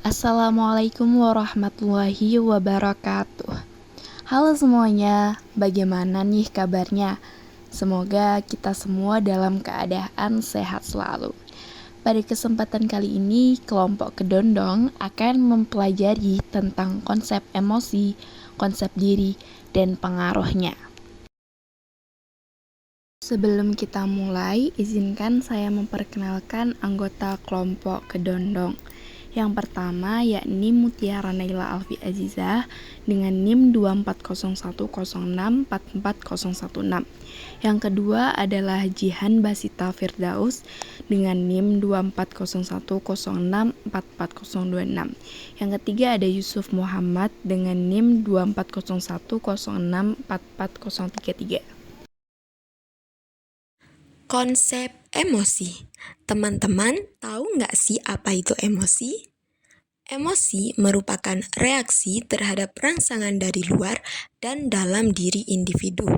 Assalamualaikum warahmatullahi wabarakatuh. Halo semuanya, bagaimana nih kabarnya? Semoga kita semua dalam keadaan sehat selalu. Pada kesempatan kali ini, kelompok Kedondong akan mempelajari tentang konsep emosi, konsep diri, dan pengaruhnya. Sebelum kita mulai, izinkan saya memperkenalkan anggota kelompok Kedondong. Yang pertama yakni Mutiara Naila Alfi Azizah dengan NIM 241064416. Yang kedua adalah Jihan Basita Firdaus dengan NIM 24010644026. Yang ketiga ada Yusuf Muhammad dengan NIM 24010644033. Konsep emosi. Teman-teman tahu nggak sih apa itu emosi? Emosi merupakan reaksi terhadap rangsangan dari luar dan dalam diri individu.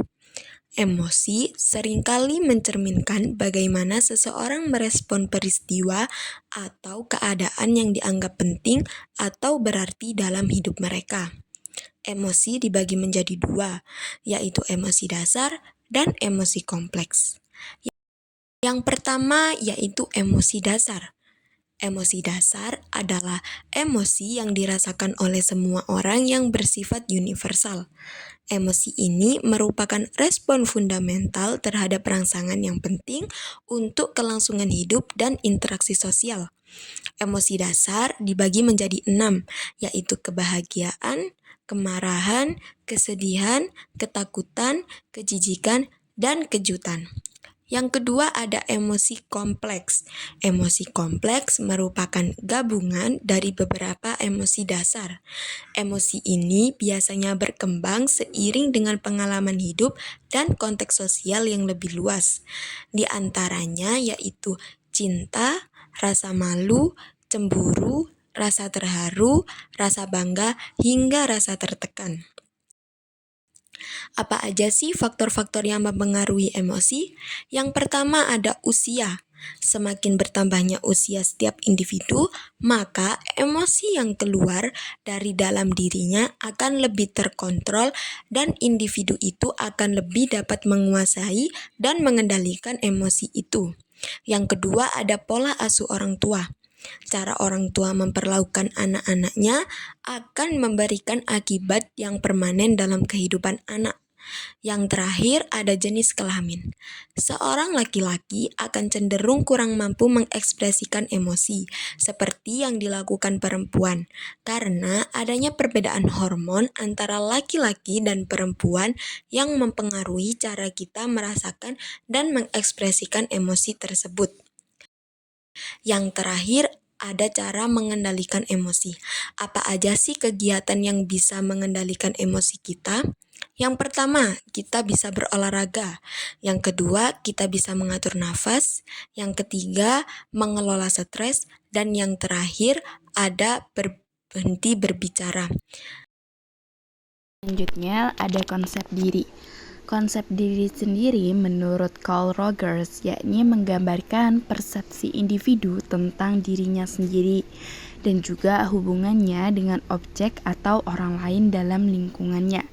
Emosi seringkali mencerminkan bagaimana seseorang merespon peristiwa atau keadaan yang dianggap penting atau berarti dalam hidup mereka. Emosi dibagi menjadi dua, yaitu emosi dasar dan emosi kompleks. Yang pertama yaitu emosi dasar. Emosi dasar adalah emosi yang dirasakan oleh semua orang yang bersifat universal. Emosi ini merupakan respon fundamental terhadap rangsangan yang penting untuk kelangsungan hidup dan interaksi sosial. Emosi dasar dibagi menjadi 6, yaitu kebahagiaan, kemarahan, kesedihan, ketakutan, kejijikan, dan kejutan. Yang kedua ada emosi kompleks. Emosi kompleks merupakan gabungan dari beberapa emosi dasar. Emosi ini biasanya berkembang seiring dengan pengalaman hidup dan konteks sosial yang lebih luas. Di antaranya yaitu cinta, rasa malu, cemburu, rasa terharu, rasa bangga, hingga rasa tertekan. Apa aja sih faktor-faktor yang mempengaruhi emosi? Yang pertama ada usia. Semakin bertambahnya usia setiap individu, maka emosi yang keluar dari dalam dirinya akan lebih terkontrol dan individu itu akan lebih dapat menguasai dan mengendalikan emosi itu. Yang kedua ada pola asuh orang tua. Cara orang tua memperlakukan anak-anaknya akan memberikan akibat yang permanen dalam kehidupan anak. Yang terakhir ada jenis kelamin. Seorang laki-laki akan cenderung kurang mampu mengekspresikan emosi, seperti yang dilakukan perempuan, karena adanya perbedaan hormon antara laki-laki dan perempuan yang mempengaruhi cara kita merasakan dan mengekspresikan emosi tersebut. Yang terakhir, ada cara mengendalikan emosi. Apa aja sih kegiatan yang bisa mengendalikan emosi kita? Yang pertama, kita bisa berolahraga. Yang kedua, kita bisa mengatur nafas. Yang ketiga, mengelola stres. Dan yang terakhir, ada berhenti berbicara. Selanjutnya ada konsep diri. Konsep diri sendiri menurut Carl Rogers yakni menggambarkan persepsi individu tentang dirinya sendiri dan juga hubungannya dengan objek atau orang lain dalam lingkungannya.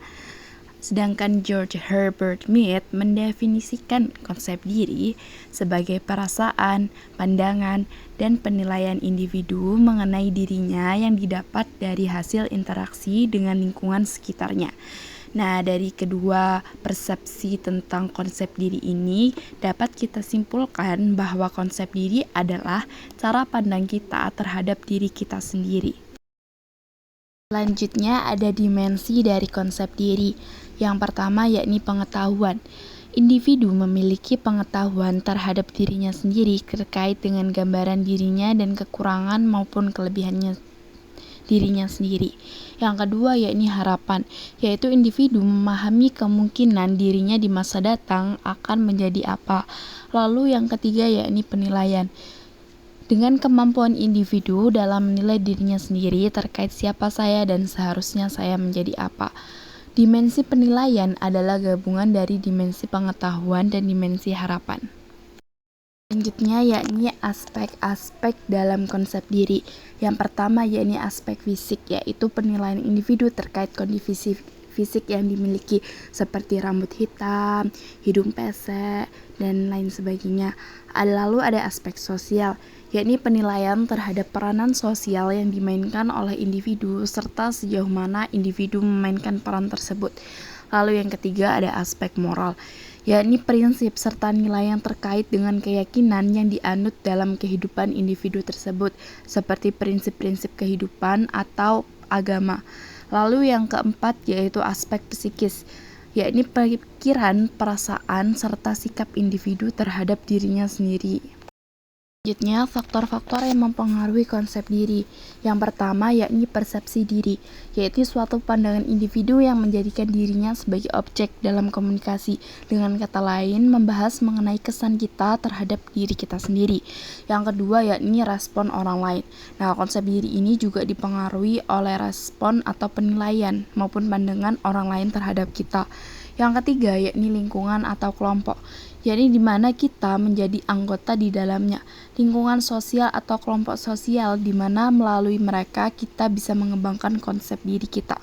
Sedangkan George Herbert Mead mendefinisikan konsep diri sebagai perasaan, pandangan, dan penilaian individu mengenai dirinya yang didapat dari hasil interaksi dengan lingkungan sekitarnya. Nah, dari kedua persepsi tentang konsep diri ini dapat kita simpulkan bahwa konsep diri adalah cara pandang kita terhadap diri kita sendiri. Selanjutnya ada dimensi dari konsep diri. Yang pertama yakni pengetahuan. Individu memiliki pengetahuan terhadap dirinya sendiri terkait dengan gambaran dirinya dan kekurangan maupun kelebihannya dirinya sendiri. Yang kedua yakni harapan, yaitu individu memahami kemungkinan dirinya di masa datang akan menjadi apa. Lalu yang ketiga yakni penilaian. Dengan kemampuan individu dalam menilai dirinya sendiri terkait siapa saya dan seharusnya saya menjadi apa. Dimensi penilaian adalah gabungan dari dimensi pengetahuan dan dimensi harapan. Selanjutnya yakni aspek-aspek dalam konsep diri. Yang pertama yakni aspek fisik, yaitu penilaian individu terkait kondisi fisik yang dimiliki seperti rambut hitam, hidung pesek, dan lain sebagainya. Lalu ada aspek sosial, yakni penilaian terhadap peranan sosial yang dimainkan oleh individu serta sejauh mana individu memainkan peran tersebut. Lalu yang ketiga ada aspek moral, yakni prinsip serta nilai yang terkait dengan keyakinan yang dianut dalam kehidupan individu tersebut, seperti prinsip-prinsip kehidupan atau agama. Lalu yang keempat yaitu aspek psikis, yakni pikiran, perasaan, serta sikap individu terhadap dirinya sendiri. Selanjutnya, faktor-faktor yang mempengaruhi konsep diri. Yang pertama yakni persepsi diri, yaitu suatu pandangan individu yang menjadikan dirinya sebagai objek dalam komunikasi. Dengan kata lain, membahas mengenai kesan kita terhadap diri kita sendiri. Yang kedua yakni respon orang lain. Nah, konsep diri ini juga dipengaruhi oleh respon atau penilaian maupun pandangan orang lain terhadap kita. Yang ketiga yakni lingkungan atau kelompok, yakni di mana kita menjadi anggota di dalamnya. Lingkungan sosial atau kelompok sosial di mana melalui mereka kita bisa mengembangkan konsep diri kita.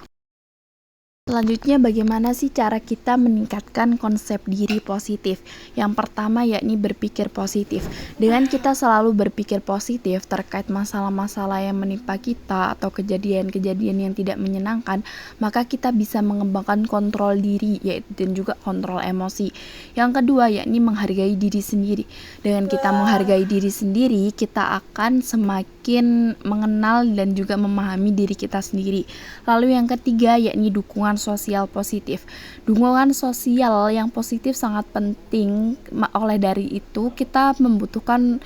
Selanjutnya, bagaimana sih cara kita meningkatkan konsep diri positif? Yang pertama yakni berpikir positif. Dengan kita selalu berpikir positif terkait masalah-masalah yang menimpa kita atau kejadian-kejadian yang tidak menyenangkan, maka kita bisa mengembangkan kontrol diri dan juga kontrol emosi. Yang kedua yakni menghargai diri sendiri. Dengan kita menghargai diri sendiri, kita akan semakin mengenal dan juga memahami diri kita sendiri. Lalu yang ketiga yakni dukungan sosial positif. Dukungan sosial yang positif sangat penting. Oleh dari itu kita membutuhkan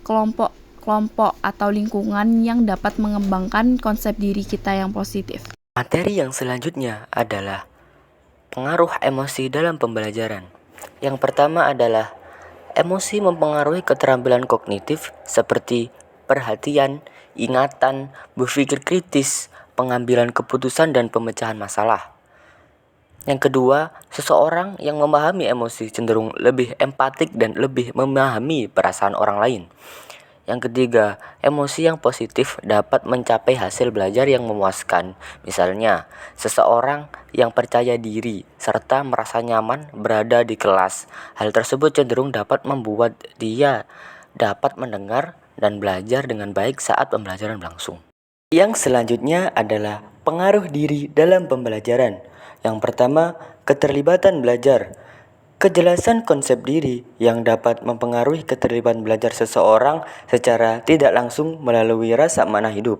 kelompok atau lingkungan yang dapat mengembangkan konsep diri kita yang positif. Materi yang selanjutnya adalah pengaruh emosi dalam pembelajaran. Yang pertama adalah emosi mempengaruhi keterampilan kognitif seperti perhatian, ingatan, berpikir kritis, pengambilan keputusan, dan pemecahan masalah. Yang kedua, seseorang yang memahami emosi cenderung lebih empatik dan lebih memahami perasaan orang lain. Yang ketiga, emosi yang positif dapat mencapai hasil belajar yang memuaskan. Misalnya, seseorang yang percaya diri serta merasa nyaman berada di kelas. Hal tersebut cenderung dapat membuat dia dapat mendengar dan belajar dengan baik saat pembelajaran berlangsung. Yang selanjutnya adalah pengaruh diri dalam pembelajaran. Yang pertama, keterlibatan belajar. Kejelasan konsep diri yang dapat mempengaruhi keterlibatan belajar seseorang secara tidak langsung melalui rasa makna hidup.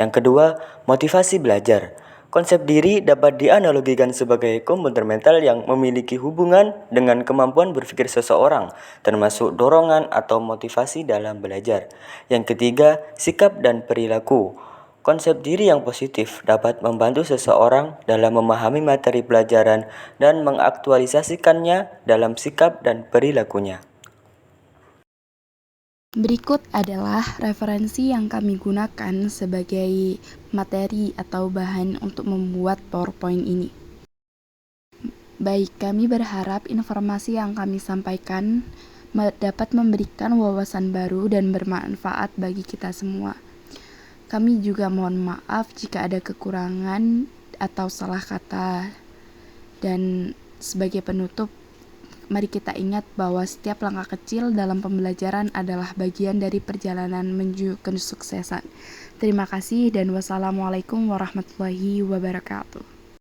Yang kedua, motivasi belajar. Konsep diri dapat dianalogikan sebagai komputer mental yang memiliki hubungan dengan kemampuan berpikir seseorang, termasuk dorongan atau motivasi dalam belajar. Yang ketiga, sikap dan perilaku. Konsep diri yang positif dapat membantu seseorang dalam memahami materi pelajaran dan mengaktualisasikannya dalam sikap dan perilakunya. Berikut adalah referensi yang kami gunakan sebagai materi atau bahan untuk membuat PowerPoint ini. Baik, kami berharap informasi yang kami sampaikan dapat memberikan wawasan baru dan bermanfaat bagi kita semua. Kami juga mohon maaf jika ada kekurangan atau salah kata. Dan sebagai penutup, mari kita ingat bahwa setiap langkah kecil dalam pembelajaran adalah bagian dari perjalanan menuju kesuksesan. Terima kasih dan wassalamualaikum warahmatullahi wabarakatuh.